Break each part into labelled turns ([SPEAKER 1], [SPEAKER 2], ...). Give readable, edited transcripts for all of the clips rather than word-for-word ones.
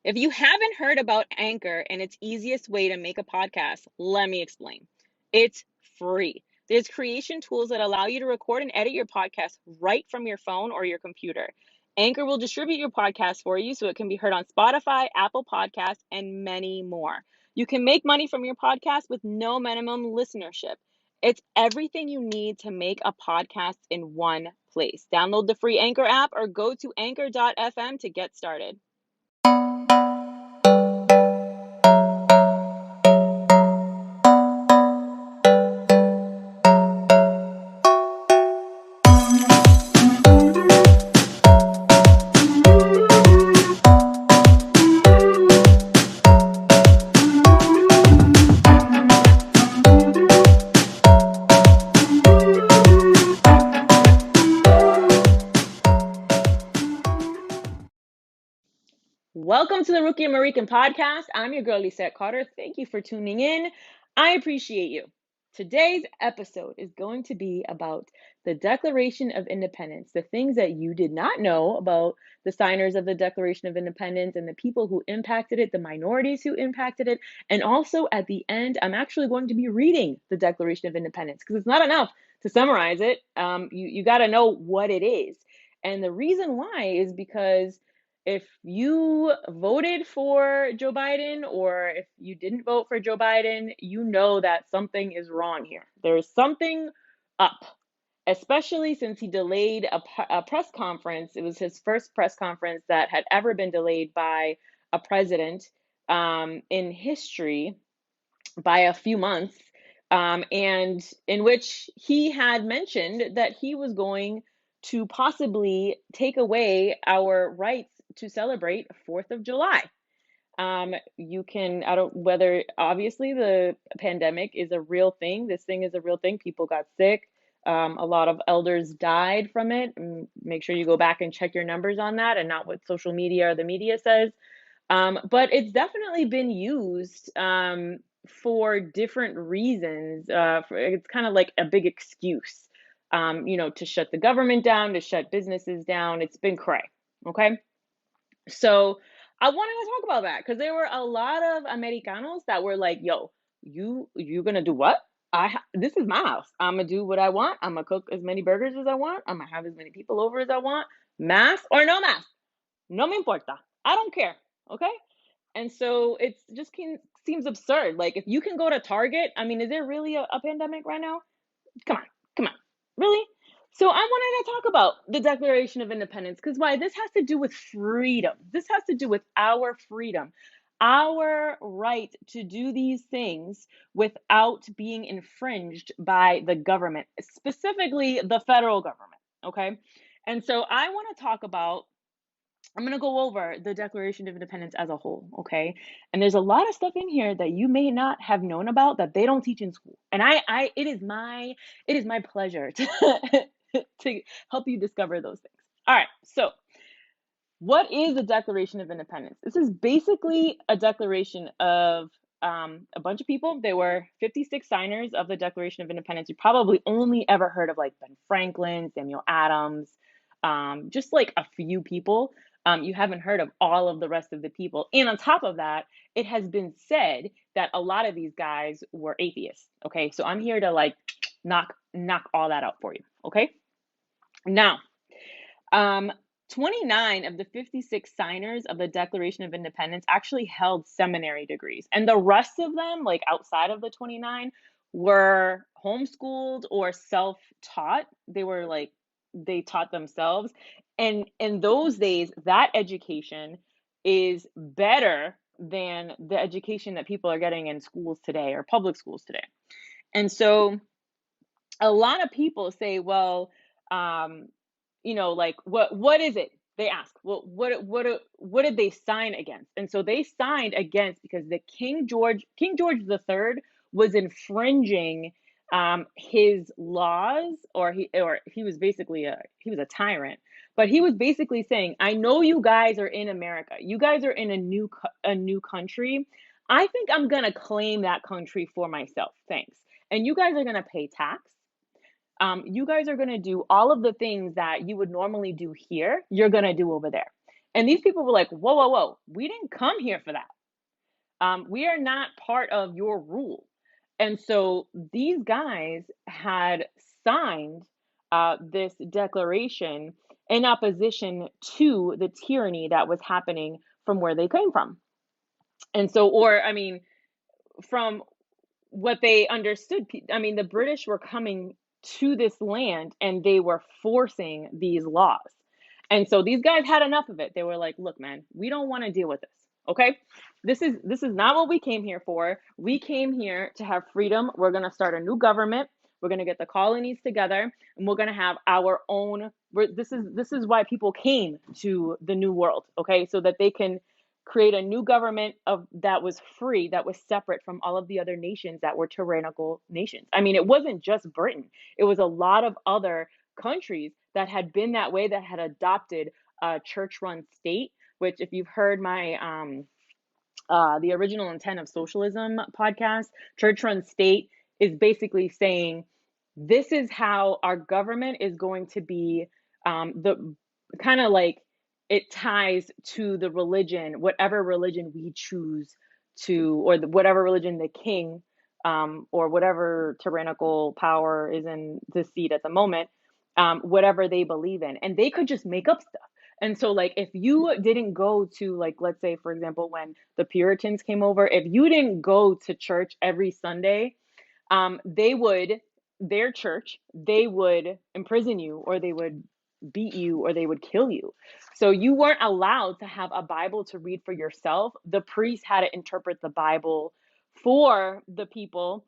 [SPEAKER 1] If you haven't heard about Anchor and its easiest way to make a podcast, let me explain. It's free. There's creation tools that allow you to record and edit your podcast right from your phone or your computer. Anchor will distribute your podcast for you so it can be heard on Spotify, Apple Podcasts, and many more. You can make money from your podcast with no minimum listenership. It's everything you need to make a podcast in one place. Download the free Anchor app or go to anchor.fm to get started. Welcome to the Rookie American podcast. I'm your girl, Lisette Carter. Thank you for tuning in. I appreciate you. Today's episode is going to be about the Declaration of Independence, the things that you did not know about the signers of the Declaration of Independence and the people who impacted it, the minorities who impacted it. And also at the end, I'm actually going to be reading the Declaration of Independence because it's not enough to summarize it. You got to know what it is. And the reason why is because if you voted for Joe Biden or if you didn't vote for Joe Biden, you know that something is wrong here. There's something up, especially since he delayed a press conference. It was his first press conference that had ever been delayed by a president in history by a few months, and in which he had mentioned that he was going to possibly take away our rights to celebrate 4th of July. I don't, whether obviously the pandemic is a real thing. This thing is a real thing. People got sick. A lot of elders died from it. And make sure you go back and check your numbers on that and not what social media or the media says. But it's definitely been used for different reasons. It's kind of like a big excuse, to shut the government down, to shut businesses down. It's been cray. Okay. So I wanted to talk about that because there were a lot of Americanos that were like, yo, you gonna do what? This is my house. I'm gonna do what I want. I'm gonna cook as many burgers as I want. I'm gonna have as many people over as I want. Mask or no mask. No me importa. I don't care. Okay. And so it's just seems absurd. Like if you can go to Target, I mean, is there really a pandemic right now? Come on, come on. Really? So I wanted to talk about the Declaration of Independence because why? This has to do with freedom. This has to do with our freedom, our right to do these things without being infringed by the government, specifically the federal government. Okay. And so I want to talk about I'm going to go over the Declaration of Independence as a whole, okay? And there's a lot of stuff in here that you may not have known about that they don't teach in school. And it is my pleasure to to help you discover those things. All right. So, what is the Declaration of Independence? This is basically a declaration of a bunch of people. There were 56 signers of the Declaration of Independence. You probably only ever heard of like Ben Franklin, Samuel Adams, just like a few people. You haven't heard of all of the rest of the people. And on top of that, it has been said that a lot of these guys were atheists. Okay, so I'm here to like knock all that out for you. Okay, now, um, 29 of the 56 signers of the Declaration of Independence actually held seminary degrees, and the rest of them, like outside of the 29, were homeschooled or self-taught. They taught themselves. And in those days, that education is better than the education that people are getting in schools today or public schools today. And so a lot of people say, well, um, like what is it? They ask, well, what did they sign against? And so they signed against because the King George III was infringing his laws, or he was basically he was a tyrant, but he was basically saying, I know you guys are in America, you guys are in a new country. I think I'm gonna claim that country for myself, thanks. And you guys are gonna pay tax. You guys are going to do all of the things that you would normally do here, you're going to do over there. And these people were like, whoa, whoa, whoa, we didn't come here for that. We are not part of your rule. And so these guys had signed this declaration in opposition to the tyranny that was happening from where they came from. And so, or I mean, from what they understood, I mean, the British were coming to this land and they were forcing these laws. And so these guys had enough of it. They were like, "Look, man, we don't want to deal with this. Okay? This is not what we came here for. We came here to have freedom. We're going to start a new government. We're going to get the colonies together and we're going to have our own this is why people came to the new world, okay? So that they can create a new government of that was free, that was separate from all of the other nations that were tyrannical nations. I mean, it wasn't just Britain. It was a lot of other countries that had been that way, that had adopted a church-run state, which if you've heard my the original intent of socialism podcast, church-run state is basically saying this is how our government is going to be, the kind of like it ties to the religion, whatever religion we choose to, or whatever religion the king, or whatever tyrannical power is in the seat at the moment, whatever they believe in. And they could just make up stuff. And so, like, if you didn't go to, like, let's say, for example, when the Puritans came over, if you didn't go to church every Sunday, they would, their church, they would imprison you, or they would beat you, or they would kill you. So you weren't allowed to have a Bible to read for yourself. The priest had to interpret the Bible for the people.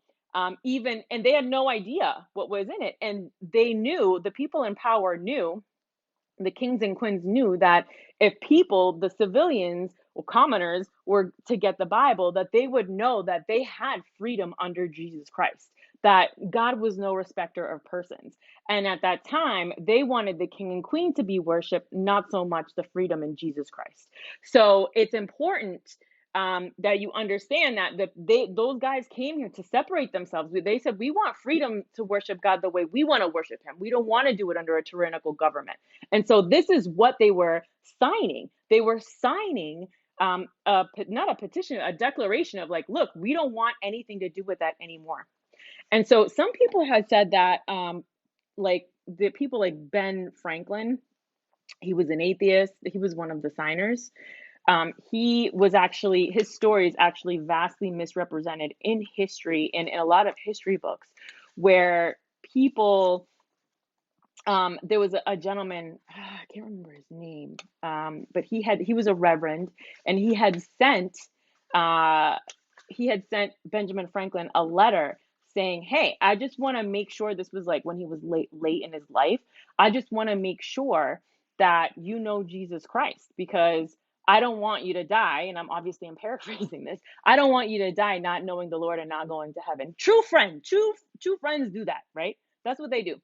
[SPEAKER 1] Even, and they had no idea what was in it. And they knew, the people in power knew, the kings and queens knew that if people, the civilians or commoners, were to get the Bible, that they would know that they had freedom under Jesus Christ, that God was no respecter of persons. And at that time, they wanted the king and queen to be worshiped, not so much the freedom in Jesus Christ. So it's important that you understand that those guys came here to separate themselves. They said, we want freedom to worship God the way we want to worship him. We don't want to do it under a tyrannical government. And so this is what they were signing. They were signing not a petition, a declaration of like, look, we don't want anything to do with that anymore. And so some people had said that, like the people like Ben Franklin, he was an atheist. He was one of the signers. He was actually, his story is actually vastly misrepresented in history and in a lot of history books, where people, there was a gentleman, I can't remember his name, but he was a reverend, and uh, he had sent Benjamin Franklin a letter saying, "Hey, I just want to make sure," this was like when he was late in his life. "I just want to make sure that you know Jesus Christ, because I don't want you to die." And I'm paraphrasing this. "I don't want you to die not knowing the Lord and not going to heaven." True friend, true friends do that, right? That's what they do.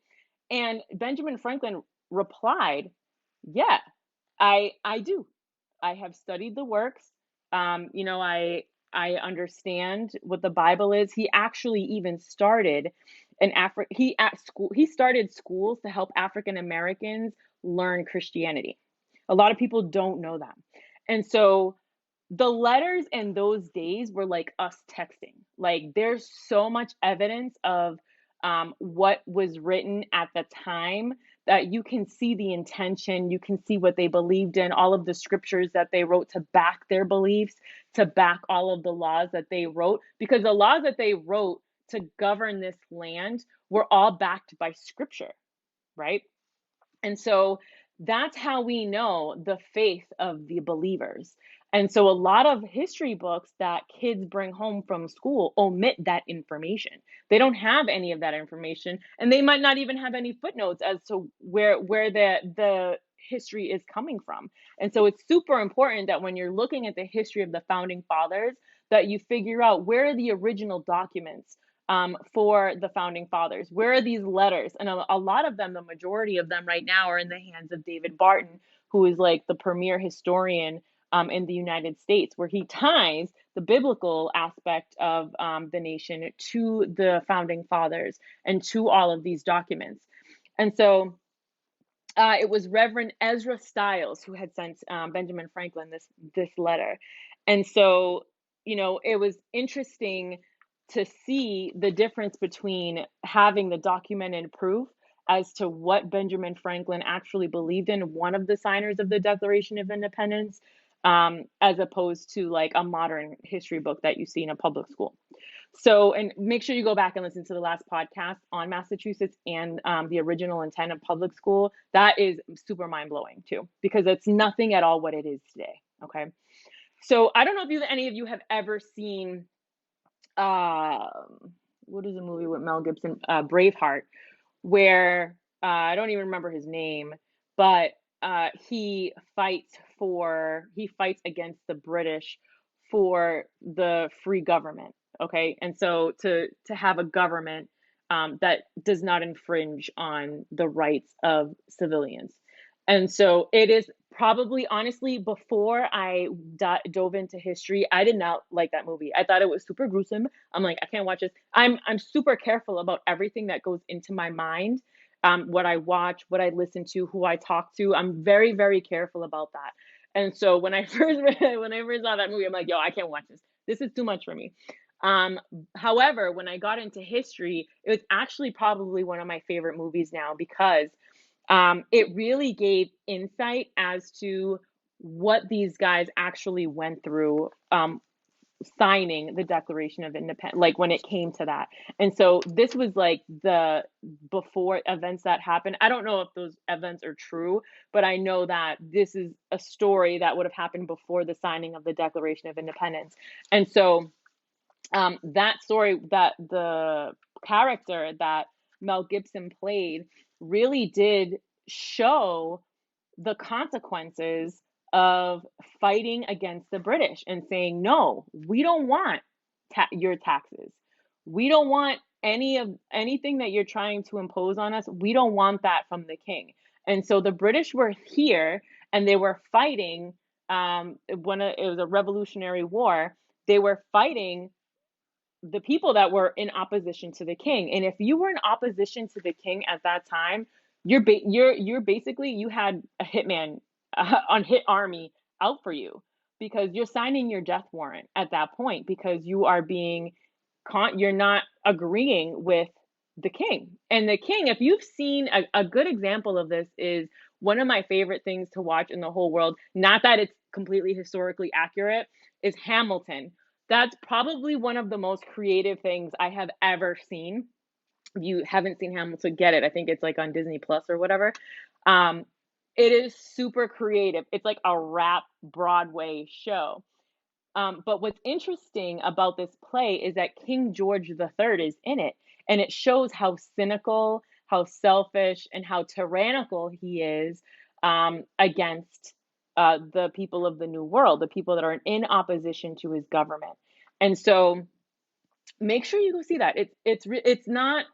[SPEAKER 1] And Benjamin Franklin replied, "Yeah, I do. I have studied the works. I understand what the Bible is." He actually even started he started schools to help African Americans learn Christianity. A lot of people don't know that. And so the letters in those days were like us texting. Like, there's so much evidence of what was written at the time, that you can see the intention, you can see what they believed in, all of the scriptures that they wrote to back their beliefs, to back all of the laws that they wrote, because the laws that they wrote to govern this land were all backed by scripture, right? And so that's how we know the faith of the believers. And so a lot of history books that kids bring home from school omit that information. They don't have any of that information, and they might not even have any footnotes as to where the history is coming from. And so it's super important that when you're looking at the history of the founding fathers, that you figure out where are the original documents for the founding fathers. Where are these letters? And a lot of them, the majority of them right now, are in the hands of David Barton, who is like the premier historian in the United States, where he ties the biblical aspect of the nation to the founding fathers and to all of these documents. And so It was Reverend Ezra Stiles who had sent Benjamin Franklin this letter, and so it was interesting to see the difference between having the documented proof as to what Benjamin Franklin actually believed in, one of the signers of the Declaration of Independence, as opposed to like a modern history book that you see in a public school. So, and make sure you go back and listen to the last podcast on Massachusetts and the original intent of public school. That is super mind blowing too, because it's nothing at all what it is today. Okay. So, I don't know if any of you have ever seen, uh, what is the movie with Mel Gibson? Braveheart, where I don't even remember his name, but he fights against the British for the free government. Okay, and so to have a government that does not infringe on the rights of civilians. And so it is probably, honestly, before I dove into history, I did not like that movie. I thought it was super gruesome. I'm like, I can't watch this. I'm super careful about everything that goes into my mind, what I watch, what I listen to, who I talk to. I'm very, very careful about that. And so when I first when I first saw that movie, I'm like, yo, I can't watch this. This is too much for me. Um, However, when I got into history, it was actually probably one of my favorite movies now, because it really gave insight as to what these guys actually went through, signing the Declaration of Independence, like when it came to that. And so this was like the before events that happened. I don't know if those events are true, but I know that this is a story that would have happened before the signing of the Declaration of Independence. And so that story, that the character that Mel Gibson played really did show the consequences of fighting against the British and saying, no, we don't want your taxes. We don't want anything that you're trying to impose on us. We don't want that from the king. And so the British were here and they were fighting, when it was a revolutionary war. They were fighting the people that were in opposition to the king. And if you were in opposition to the king at that time, you're basically, you had a hitman, on hit army out for you, because you're signing your death warrant at that point, because you are being you're not agreeing with the king. And the king, if you've seen a good example of this, is one of my favorite things to watch in the whole world, not that it's completely historically accurate, is Hamilton. That's probably one of the most creative things I have ever seen. If you haven't seen Hamilton, get it. I think it's like on Disney Plus or whatever. Um, it is super creative. It's like a rap Broadway show. But what's interesting about this play is that King George III is in it, and it shows how cynical, how selfish, and how tyrannical he is, against the people of the New World, the people that are in opposition to his government. And so make sure you go see that. It's not,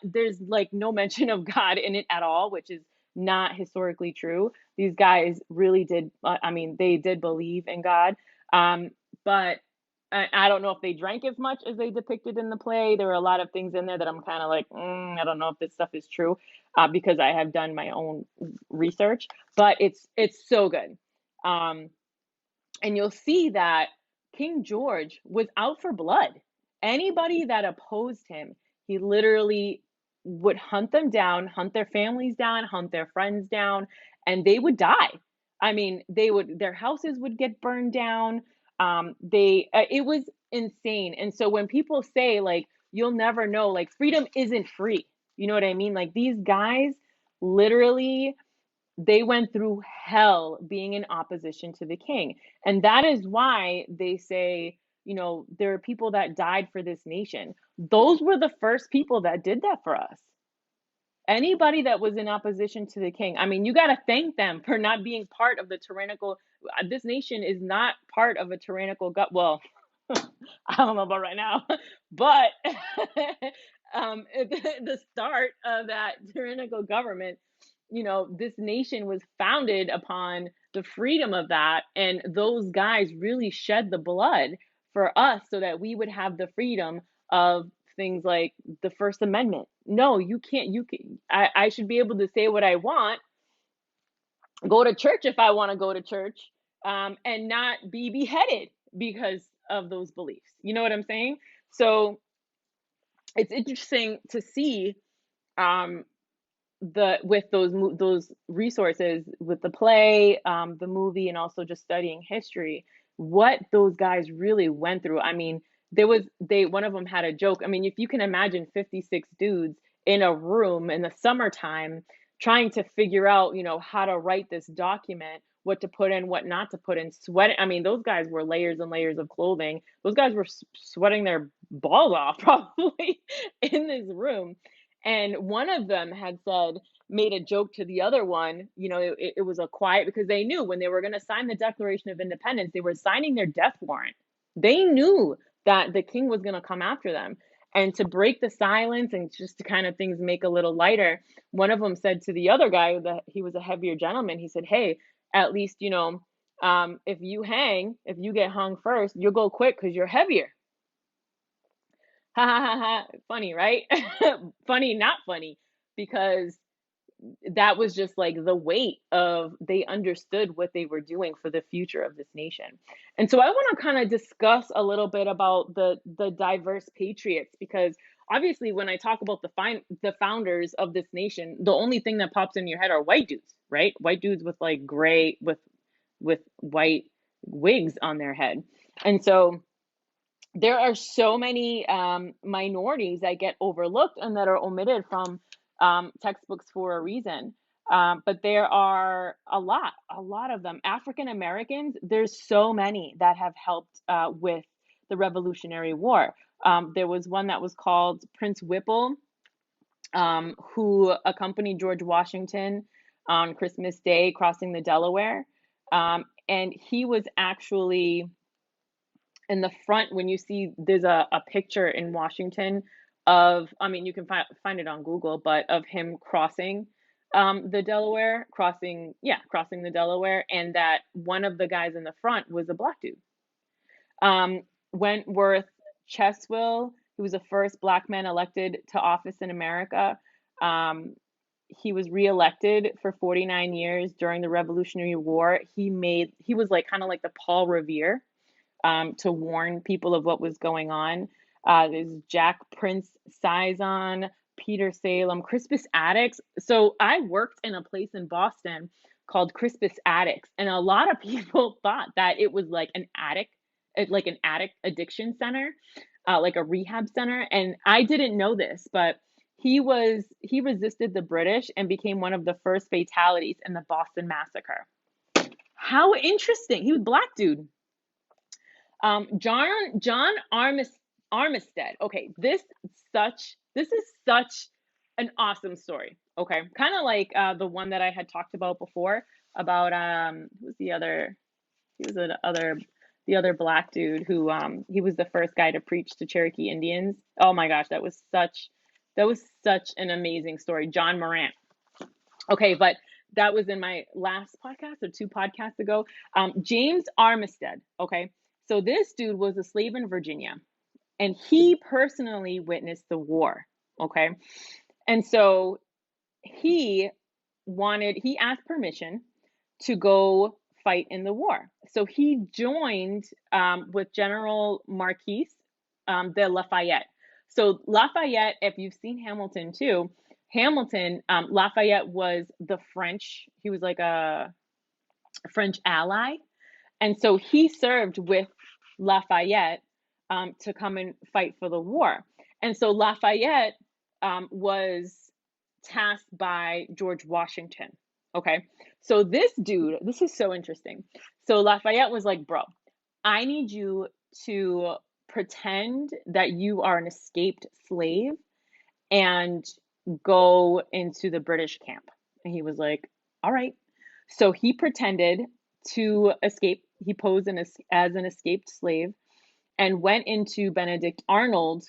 [SPEAKER 1] there's like no mention of God in it at all, which is not historically true. These guys really did. I mean, they did believe in God, but I don't know if they drank as much as they depicted in the play. There were a lot of things in there that I'm kind of like, I don't know if this stuff is true, because I have done my own research. But it's so good. Um, and you'll see that King George was out for blood. Anybody that opposed him, he literally would hunt them down, hunt their families down, hunt their friends down, and they would die. I mean, their houses would get burned down. It was insane. And so when people say like, you'll never know, like freedom isn't free. You know what I mean? Like these guys literally, they went through hell being in opposition to the king. And that is why they say, there are people that died for this nation. Those were the first people that did that for us. Anybody that was in opposition to the king, I mean, you got to thank them for not being part of the tyrannical. This nation is not part of a tyrannical well, I don't know about right now, but the start of that tyrannical government, this nation was founded upon the freedom of that. And those guys really shed the blood for us so that we would have the freedom of things like the First Amendment. No, you can't. I should be able to say what I want, go to church if I want to go to church, and not be beheaded because of those beliefs. You know what I'm saying? So it's interesting to see, um, the with those resources, with the play, the movie, and also just studying history, what those guys really went through. I mean, there was they one of them had a joke. I mean, if you can imagine 56 dudes in a room in the summertime trying to figure out, how to write this document, what to put in, what not to put in, sweat. I mean, those guys were layers and layers of clothing. Those guys were sweating their balls off probably in this room. And one of them had said, made a joke to the other one. It was a quiet, because they knew when they were going to sign the Declaration of Independence, they were signing their death warrant. They knew that the king was going to come after them. And to break the silence and just to kind of things make a little lighter, one of them said to the other guy that he was a heavier gentleman, he said, "Hey, at least, if you get hung first, you'll go quick because you're heavier." Ha ha ha ha. Funny, right? Funny, not funny, because that was just like the weight of, they understood what they were doing for the future of this nation. And so I want to kind of discuss a little bit about the diverse patriots, because obviously when I talk about the founders of this nation, the only thing that pops in your head are white dudes, right? White dudes with like gray with white wigs on their head. And so there are so many minorities that get overlooked and that are omitted from textbooks for a reason. But there are a lot of them. African Americans, there's so many that have helped with the Revolutionary War. There was one that was called Prince Whipple, who accompanied George Washington on Christmas Day crossing the Delaware. And he was actually in the front. When you see, there's a picture in Washington of, I mean, you can find it on Google, but of him crossing the Delaware, crossing the Delaware, and that one of the guys in the front was a black dude. Wentworth Cheswill, who was the first black man elected to office in America. He was reelected for 49 years during the Revolutionary War. He was like kind of like the Paul Revere, to warn people of what was going on. There's Jack Prince Sison, Peter Salem, Crispus Attucks. So I worked in a place in Boston called Crispus Attucks, and a lot of people thought that it was like an addict addiction center, like a rehab center. And I didn't know this, but he resisted the British and became one of the first fatalities in the Boston Massacre. How interesting! He was a black dude. John Armistead. Okay, this is such an awesome story. Okay, kind of like the one that I had talked about before about who's the other? He was the other black dude who he was the first guy to preach to Cherokee Indians. Oh my gosh, that was such an amazing story. John Morant. Okay, but that was in my last podcast or two podcasts ago. James Armistead. Okay, so this dude was a slave in Virginia, and he personally witnessed the war. Okay, and so he he asked permission to go fight in the war. So he joined with General Marquis de Lafayette. So Lafayette, if you've seen Hamilton too, Lafayette was the French. He was like a French ally, and so he served with Lafayette to come and fight for the war. And so Lafayette was tasked by George Washington. Okay. So this dude, this is so interesting. So Lafayette was like, bro, I need you to pretend that you are an escaped slave and go into the British camp. And he was like, all right. So he pretended to escape. He posed as an escaped slave and went into Benedict Arnold,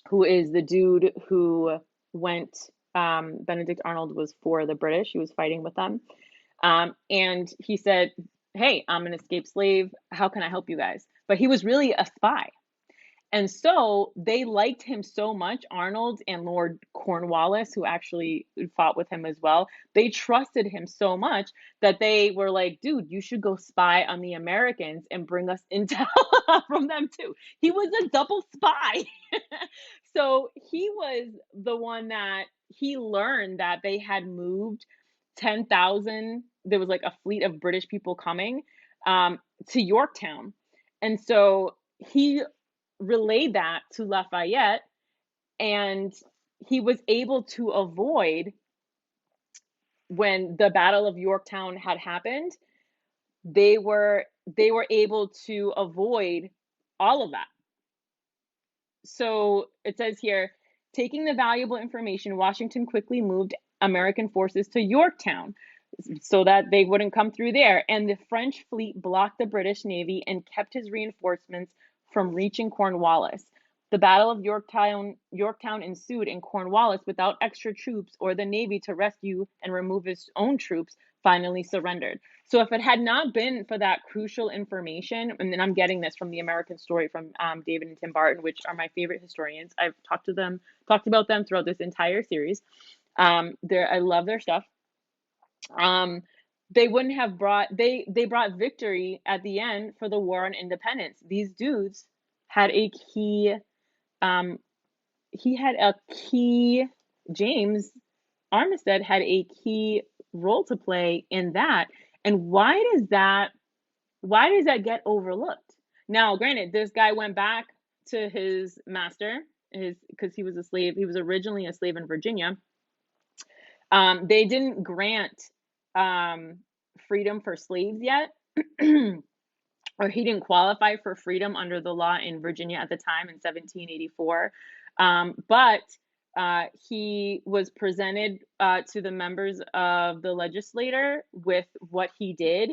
[SPEAKER 1] who is the dude who went. Benedict Arnold was for the British. He was fighting with them. And he said, hey, I'm an escaped slave. How can I help you guys? But he was really a spy. And so they liked him so much, Arnold and Lord Cornwallis, who actually fought with him as well. They trusted him so much that they were like, dude, you should go spy on the Americans and bring us intel from them too. He was a double spy. So he was the one that he learned that they had moved 10,000. There was like a fleet of British people coming to Yorktown. And so he relayed that to Lafayette, and he was able to avoid, when the Battle of Yorktown had happened, they were able to avoid all of that. So it says here, taking the valuable information, Washington quickly moved American forces to Yorktown so that they wouldn't come through there. And the French fleet blocked the British Navy and kept his reinforcements from reaching Cornwallis. The Battle of Yorktown ensued, and Cornwallis, without extra troops or the Navy to rescue and remove his own troops, finally surrendered. So if it had not been for that crucial information, and then I'm getting this from the American Story from David and Tim Barton, which are my favorite historians. I've talked about them throughout this entire series. I love their stuff. Um, they wouldn't have they brought victory at the end for the War on Independence. These dudes had a key um, he had a key James Armistead had a key role to play in that. And why does that get overlooked? Now, granted, this guy went back to his master, his because he was a slave. He was originally a slave in Virginia. They didn't grant um, freedom for slaves yet, or he didn't qualify for freedom under the law in Virginia at the time in 1784. But he was presented to the members of the legislature with what he did,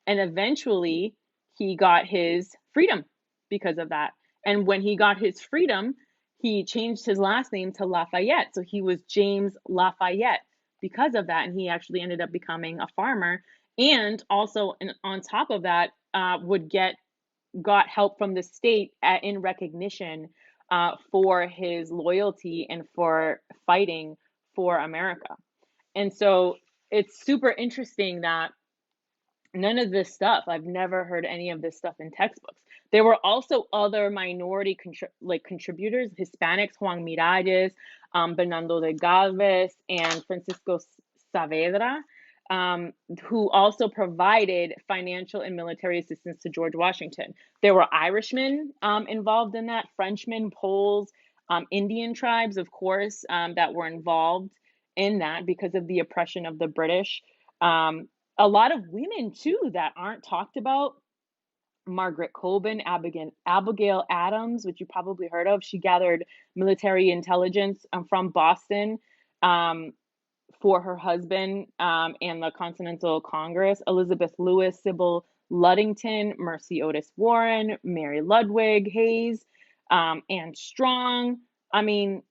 [SPEAKER 1] and eventually he got his freedom because of that. And when he got his freedom, he changed his last name to Lafayette. So he was James Lafayette because of that. And he actually ended up becoming a farmer. And also, on top of that, got help from the state in recognition for his loyalty and for fighting for America. And so it's super interesting that none of this stuff, I've never heard any of this stuff in textbooks. There were also other minority contributors, Hispanics, Juan Miralles, Bernardo de Galvez, and Francisco Saavedra, who also provided financial and military assistance to George Washington. There were Irishmen involved in that, Frenchmen, Poles, Indian tribes, of course, that were involved in that because of the oppression of the British. A lot of women too that aren't talked about. Margaret Coben, Abigail Adams, which you probably heard of. She gathered military intelligence from Boston for her husband and the Continental Congress. Elizabeth Lewis, Sybil Ludington, Mercy Otis Warren, Mary Ludwig Hayes, Anne Strong. I mean,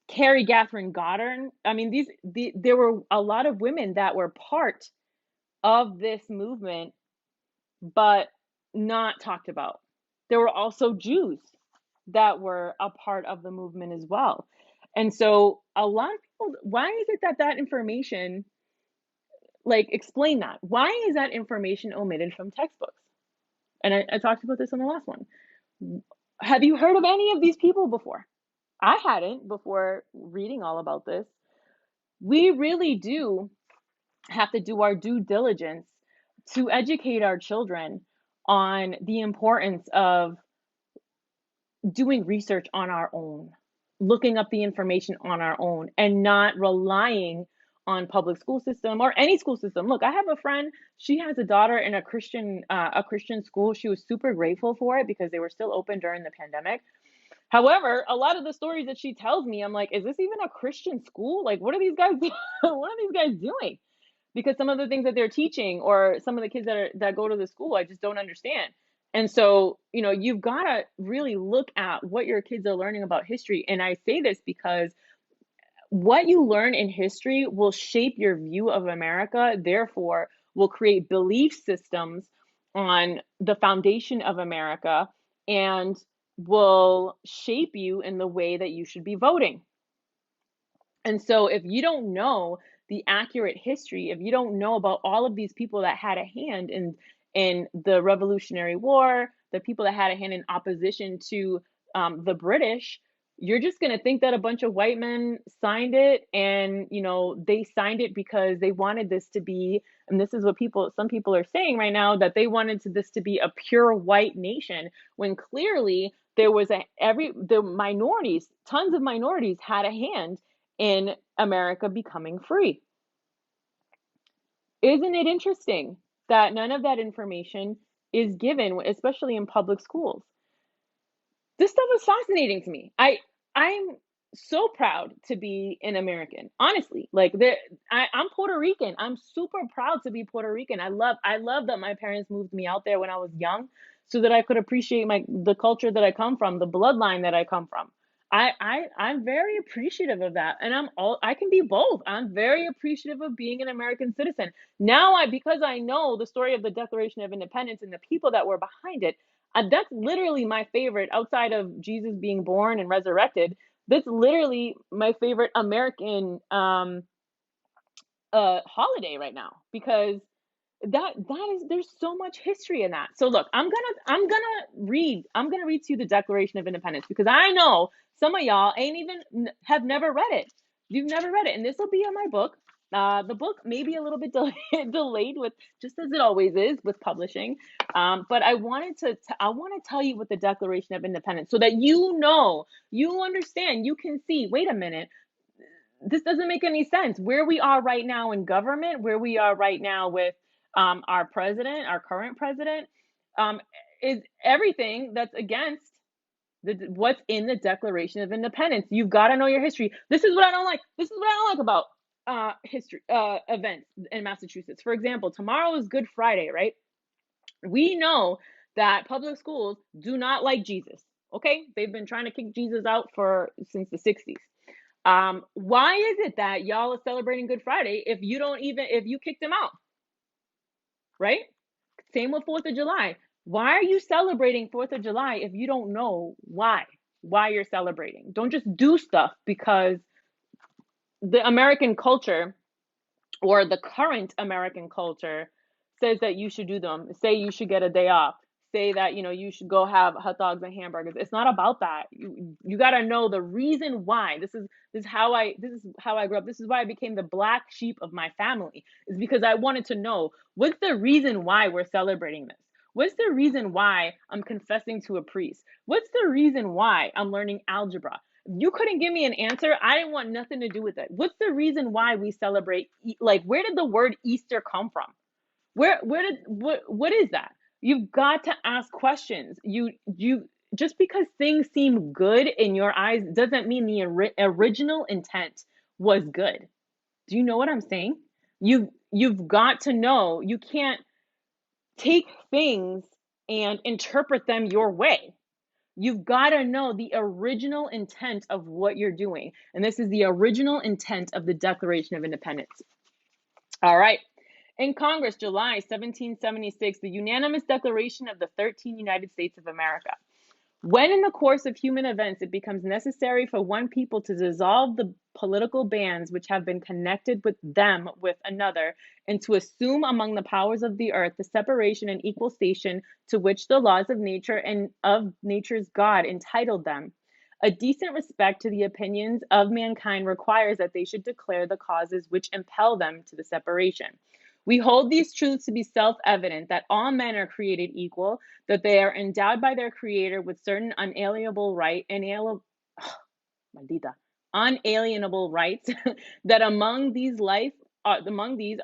[SPEAKER 1] Carrie Catherine Goddard. I mean, there were a lot of women that were part of this movement, but not talked about. There were also Jews that were a part of the movement as well. And so a lot of people, why is it that information, like, explain that? Why is that information omitted from textbooks? And I talked about this in the last one. Have you heard of any of these people before? I hadn't before reading all about this. We really do have to do our due diligence to educate our children on the importance of doing research on our own, looking up the information on our own, and not relying on public school system or any school system. Look, I have a friend, she has a daughter in a Christian school. She was super grateful for it because they were still open during the pandemic. However, a lot of the stories that she tells me, I'm like, is this even a Christian school? Like, what are these guys what are these guys doing? Because some of the things that they're teaching, or some of the kids that go to the school, I just don't understand. And so, you've got to really look at what your kids are learning about history. And I say this because what you learn in history will shape your view of America, therefore will create belief systems on the foundation of America. And will shape you in the way that you should be voting. And so if you don't know the accurate history, if you don't know about all of these people that had a hand in the Revolutionary War, the people that had a hand in opposition to the British, you're just going to think that a bunch of white men signed it, and they signed it because they wanted this to be, and this is what some people are saying right now, that they wanted this to be a pure white nation, when clearly there was the minorities, tons of minorities had a hand in America becoming free. Isn't it interesting that none of that information is given, especially in public schools? This stuff is fascinating to me. I'm so proud to be an American. Honestly, like I'm Puerto Rican. I'm super proud to be Puerto Rican. I love that my parents moved me out there when I was young, so that I could appreciate the culture that I come from, the bloodline that I come from. I'm very appreciative of that, and I can be both. I'm very appreciative of being an American citizen. Now because I know the story of the Declaration of Independence and the people that were behind it, that's literally my favorite outside of Jesus being born and resurrected. That's literally my favorite American holiday right now, because there's so much history in that. So look, I'm gonna read to you the Declaration of Independence, because I know some of y'all ain't even have never read it. You've never read it, and this will be in my book. The book may be a little bit delayed, with just as it always is with publishing. But I want to tell you what the Declaration of Independence, so that you understand, you can see. Wait a minute, this doesn't make any sense. Where we are right now in government, where we are right now with our president, our current president, um, is everything that's against what's in the Declaration of Independence. You've got to know your history. This is what I don't like. This is what I don't like about history events in Massachusetts. For example, tomorrow is Good Friday, right? We know that public schools do not like Jesus. Okay, they've been trying to kick Jesus out since the 60s. Why is it that y'all are celebrating Good Friday if you kicked him out, right? Same with 4th of July. Why are you celebrating 4th of July if you don't know why you're celebrating? Don't just do stuff because the American culture, or the current American culture, says that you should do them. Say you should get a day off. Say that you should go have hot dogs and hamburgers. It's not about that. You got to know the reason why. This is how I grew up. This is why I became the black sheep of my family. Is because I wanted to know, what's the reason why we're celebrating this? What's the reason why I'm confessing to a priest? What's the reason why I'm learning algebra? You couldn't give me an answer. I didn't want nothing to do with it. What's the reason why we celebrate? Like, where did the word Easter come from? What is that? You've got to ask questions. You Just because things seem good in your eyes doesn't mean the original intent was good. Do you know what I'm saying? You've got to know. You can't take things and interpret them your way. You've got to know the original intent of what you're doing. And this is the original intent of the Declaration of Independence. All right. In Congress, July 1776, the unanimous declaration of the 13 United States of America. When in the course of human events it becomes necessary for one people to dissolve the political bands which have been connected with them with another, and to assume among the powers of the earth the separation and equal station to which the laws of nature and of nature's God entitled them, a decent respect to the opinions of mankind requires that they should declare the causes which impel them to the separation. We hold these truths to be self-evident, that all men are created equal, that they are endowed by their Creator with certain unalienable rights, that among these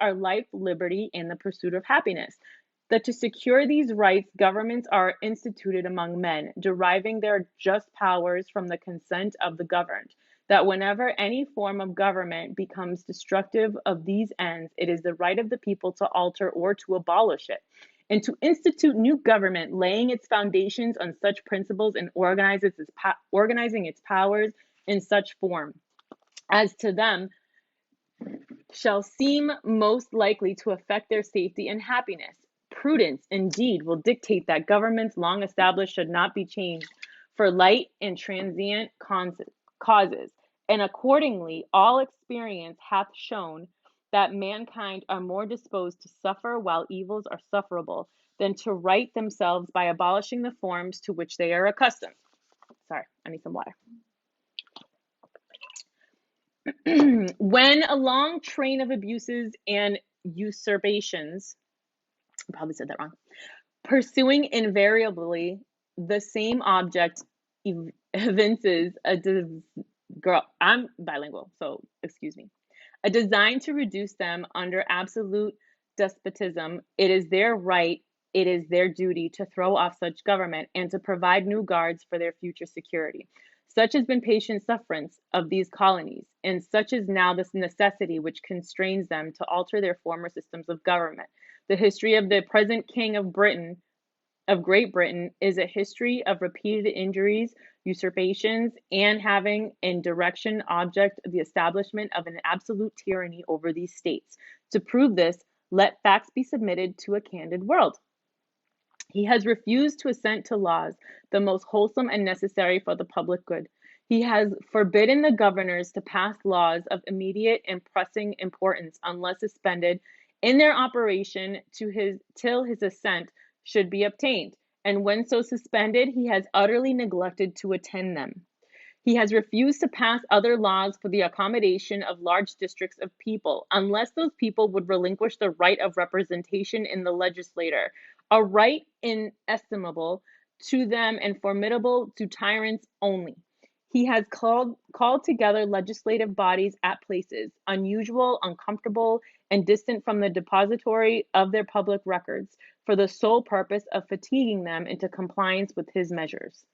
[SPEAKER 1] are life, liberty, and the pursuit of happiness. That to secure these rights, governments are instituted among men, deriving their just powers from the consent of the governed. That whenever any form of government becomes destructive of these ends, it is the right of the people to alter or to abolish it, and to institute new government, laying its foundations on such principles and organizing its powers in such form as to them shall seem most likely to affect their safety and happiness. Prudence, indeed, will dictate that governments long established should not be changed for light and transient causes, and accordingly all experience hath shown that mankind are more disposed to suffer while evils are sufferable than to right themselves by abolishing the forms to which they are accustomed. Sorry, I need some water. When a long train of abuses and usurpations, I probably said that wrong, pursuing invariably the same object evinces girl, I'm bilingual, so excuse me. A design to reduce them under absolute despotism, it is their right, it is their duty to throw off such government and to provide new guards for their future security. Such has been patient sufferance of these colonies, and such is now the necessity which constrains them to alter their former systems of government. The history of the present King of Britain, of Great Britain, is a history of repeated injuries, usurpations, and having in direction object the establishment of an absolute tyranny over these states. To prove this, let facts be submitted to a candid world. He has refused to assent to laws, the most wholesome and necessary for the public good. He has forbidden the governors to pass laws of immediate and pressing importance unless suspended in their operation till his assent should be obtained, and when so suspended, he has utterly neglected to attend them. He has refused to pass other laws for the accommodation of large districts of people, unless those people would relinquish the right of representation in the legislature, a right inestimable to them and formidable to tyrants only. He has called together legislative bodies at places unusual, uncomfortable, and distant from the depository of their public records, for the sole purpose of fatiguing them into compliance with his measures.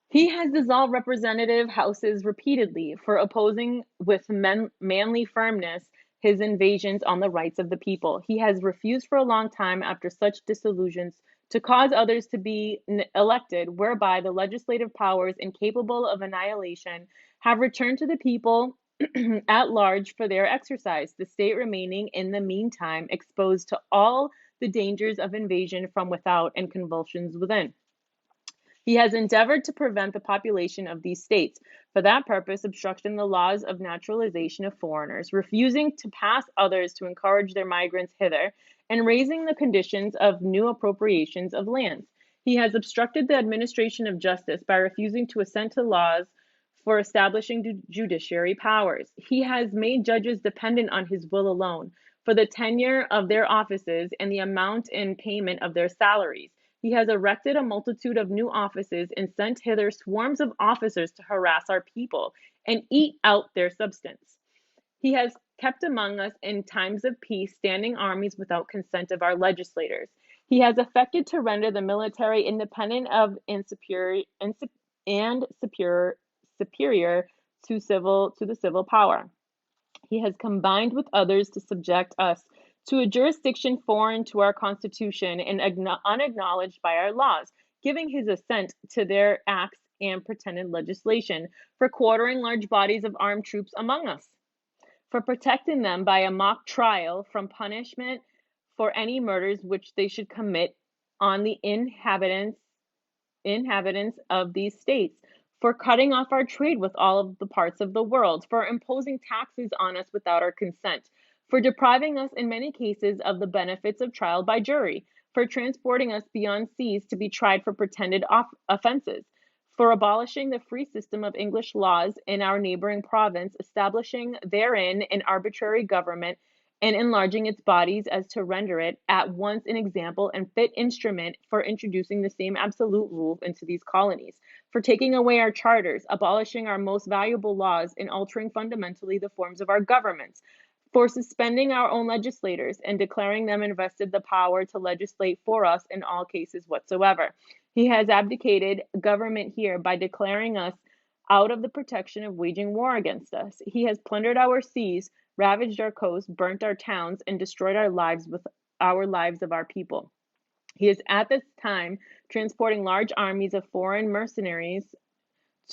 [SPEAKER 1] He has dissolved representative houses repeatedly for opposing with manly firmness his invasions on the rights of the people. He has refused for a long time after such dissolutions to cause others to be elected, whereby the legislative powers incapable of annihilation have returned to the people at large for their exercise, the state remaining in the meantime exposed to all the dangers of invasion from without and convulsions within. He has endeavored to prevent the population of these states, for that purpose obstructing the laws of naturalization of foreigners, refusing to pass others to encourage their migrants hither, and raising the conditions of new appropriations of lands. He has obstructed the administration of justice by refusing to assent to laws for establishing judiciary powers. He has made judges dependent on his will alone for the tenure of their offices and the amount and payment of their salaries. He has erected a multitude of new offices and sent hither swarms of officers to harass our people and eat out their substance. He has kept among us in times of peace standing armies without consent of our legislators. He has affected to render the military independent of and superior to the civil power. He has combined with others to subject us to a jurisdiction foreign to our Constitution and unacknowledged by our laws, giving his assent to their acts and pretended legislation, for quartering large bodies of armed troops among us, for protecting them by a mock trial from punishment for any murders which they should commit on the inhabitants of these states, for cutting off our trade with all of the parts of the world, for imposing taxes on us without our consent, for depriving us in many cases of the benefits of trial by jury, for transporting us beyond seas to be tried for pretended offenses, for abolishing the free system of English laws in our neighboring province, establishing therein an arbitrary government, and enlarging its bodies as to render it at once an example and fit instrument for introducing the same absolute rule into these colonies, for taking away our charters, abolishing our most valuable laws, and altering fundamentally the forms of our governments, for suspending our own legislators and declaring them invested the power to legislate for us in all cases whatsoever. He has abdicated government here by declaring us out of the protection of waging war against us. He has plundered our seas, ravaged our coasts, burnt our towns, and destroyed our lives with our lives of our people. He is at this time transporting large armies of foreign mercenaries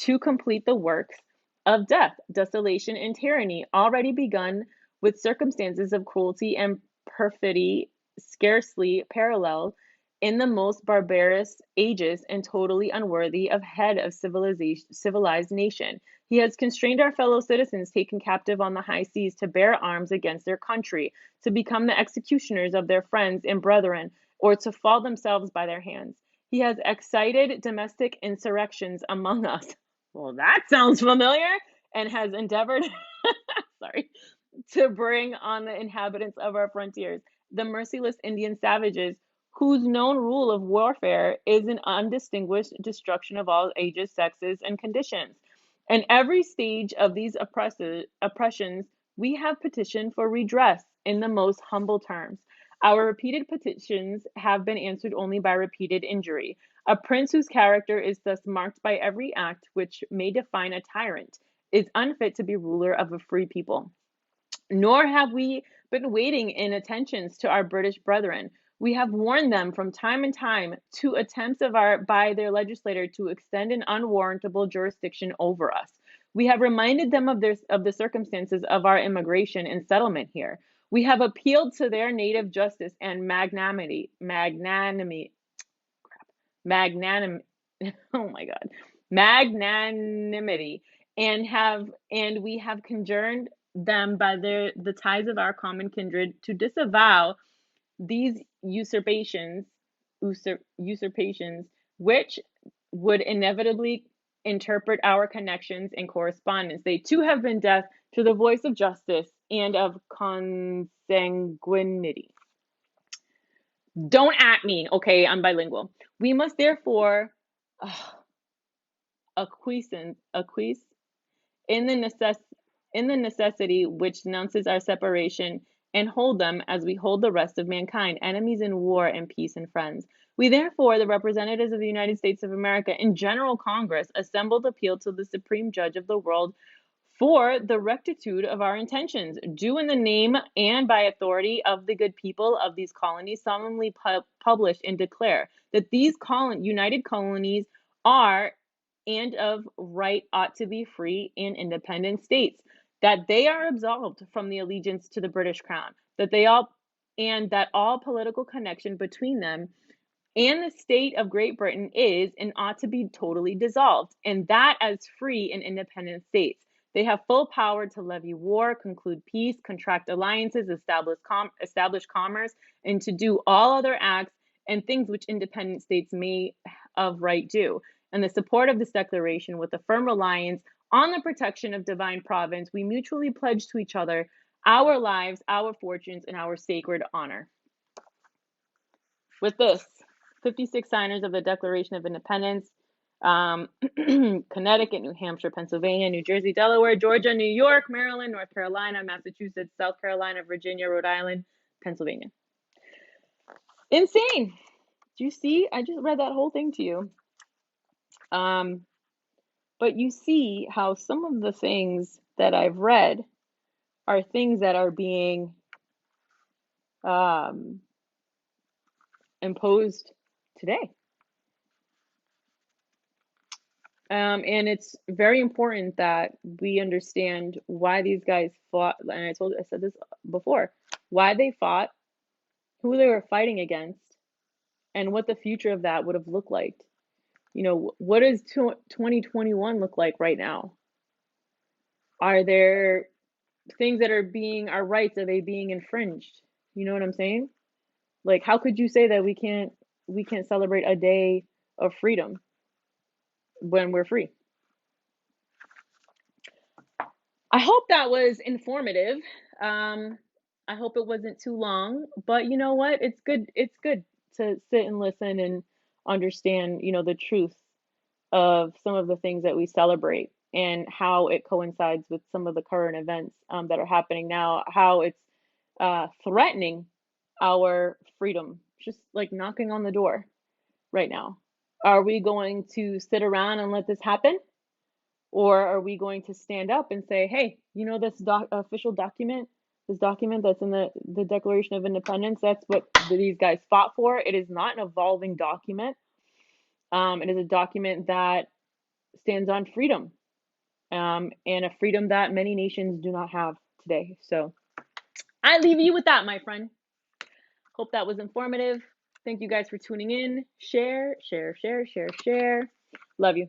[SPEAKER 1] to complete the works of death, desolation, and tyranny, already begun with circumstances of cruelty and perfidy scarcely paralleled in the most barbarous ages and totally unworthy of head of civilized nation. He has constrained our fellow citizens taken captive on the high seas to bear arms against their country, to become the executioners of their friends and brethren, or to fall themselves by their hands. He has excited domestic insurrections among us. Well, that sounds familiar. And has endeavored, sorry, to bring on the inhabitants of our frontiers, the merciless Indian savages, whose known rule of warfare is an undistinguished destruction of all ages, sexes, and conditions. In every stage of these oppressions, we have petitioned for redress in the most humble terms. Our repeated petitions have been answered only by repeated injury. A prince whose character is thus marked by every act which may define a tyrant is unfit to be ruler of a free people. Nor have we been waiting in attentions to our British brethren. We have warned them from time and time to attempts of our by their legislator to extend an unwarrantable jurisdiction over us. We have reminded them of the circumstances of our immigration and settlement here. We have appealed to their native justice and magnanim oh my god, magnanimity, and we have conjured them by the ties of our common kindred to disavow these usurpations which would inevitably interpret our connections and correspondence. They too have been deaf to the voice of justice and of consanguinity. Don't at me, okay? I'm bilingual. We must therefore acquiesce in the necessity which denounces our separation, and hold them, as we hold the rest of mankind, enemies in war and peace and friends. We therefore, the representatives of the United States of America in General Congress, assembled, appeal to the Supreme Judge of the world for the rectitude of our intentions, do in the name and by authority of the good people of these colonies, solemnly publish and declare that these united colonies are and of right ought to be free and independent states, that they are absolved from the allegiance to the British Crown, that all political connection between them and the state of Great Britain is and ought to be totally dissolved, and that as free and independent states. They have full power to levy war, conclude peace, contract alliances, establish commerce, and to do all other acts and things which independent states may of right do. In the support of this declaration, with a firm reliance on the protection of divine providence, we mutually pledge to each other our lives, our fortunes, and our sacred honor. With this, 56 signers of the Declaration of Independence, Connecticut, New Hampshire, Pennsylvania, New Jersey, Delaware, Georgia, New York, Maryland, North Carolina, Massachusetts, South Carolina, Virginia, Rhode Island, Pennsylvania. Insane. Do you see? I just read that whole thing to you. But you see how some of the things that I've read are things that are being imposed today. And it's very important that we understand why these guys fought. And I said this before, why they fought, who they were fighting against, and what the future of that would have looked like. What does 2021 look like right now? Are there things that our rights, are they being infringed? You know what I'm saying? Like, how could you say that we can't celebrate a day of freedom when we're free? I hope that was informative. I hope it wasn't too long, but you know what? It's good to sit and listen and understand, the truth of some of the things that we celebrate and how it coincides with some of the current events that are happening now, how it's threatening our freedom, just like knocking on the door right now. Are we going to sit around and let this happen? Or are we going to stand up and say, hey, this official document, this document that's in the Declaration of Independence, that's what these guys fought for. It is not an evolving document. It is a document that stands on freedom, and a freedom that many nations do not have today. So I leave you with that, my friend. Hope that was informative. Thank you guys for tuning in. Share, share, share, share, share. Love you.